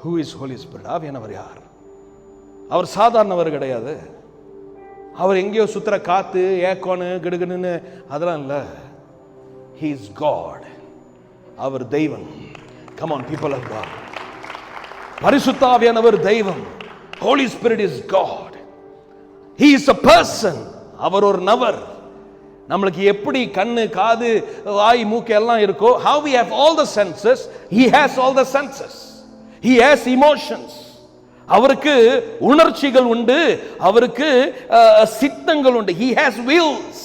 Who is Holy Spirit? ஆவியானவர் யார்? அவர் சாதாரணவர் கிடையாது. அவர் எங்கேயோ சுத்துற காத்து ஏக்கோனு கிடுகிடுன்னு அதெல்லாம் இல்லை. He is God. அவர் தெய்வம். Come on, people of God. பரிசுத்த ஆவியானவர் தெய்வம். Holy Spirit is God. He is a person. அவர் ஒரு நபர். நம்மளுக்கு எப்படி கண்ணு காது வாய் மூக்கு எல்லாம் இருக்கோ, how we have all the senses, he has all the senses. He has emotions. அவருக்கு உணர்ச்சிகள் உண்டு, அவருக்கு சித்தங்கள் உண்டு. He has wills.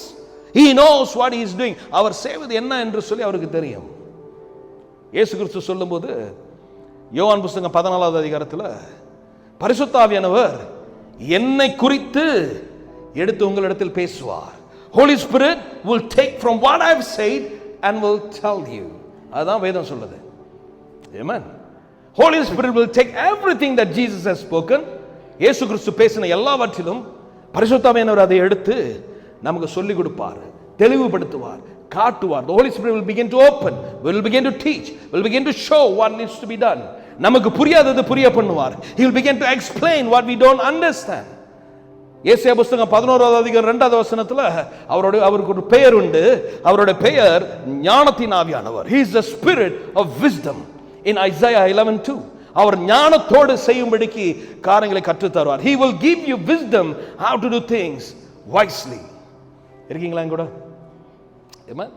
He knows what he is doing. அவர் செய்வது என்ன என்று சொல்லி அவருக்கு தெரியும். இயேசு கிறிஸ்து சொல்லும்போது யோவான் புத்தகம் 14வது அதிகாரத்தில் பரிசுத்த ஆவியானவர் என்னை குறித்து எடுத்து உங்களிடத்தில் பேசுவார். Holy Spirit will take from what I have said and will tell you. அதான் வேதம் சொல்லுது. Amen. Holy Spirit will take everything that Jesus has spoken. இயேசு கிறிஸ்து பேசின எல்லாவற்றிலும் பரிசுத்த ஆவியானவர் அதை எடுத்து நமக்கு சொல்லிக் கொடுப்பார், தெளிவுபடுத்துவார், காட்டுவார். The Holy Spirit will begin to open, will begin to teach, will begin to show what needs to be done. நமக்கு புரியாதது புரிய பண்ணுவார். He will begin to explain what we don't understand. ஏசாயா புத்தகம் 11வது அதிகாரம் 2வது வசனத்துல அவருக்கு ஒரு பெயர் உண்டு. அவருடைய பெயர் ஞானத்தின் ஆவியானவர். He is the spirit of wisdom in Isaiah 11:2. அவர் ஞானத்தோடு செய்யும்படிக்கு காரியங்களை கற்றுத் தருவார். He will give you wisdom how to do things wisely. இருக்கீங்களா கூட? Amen.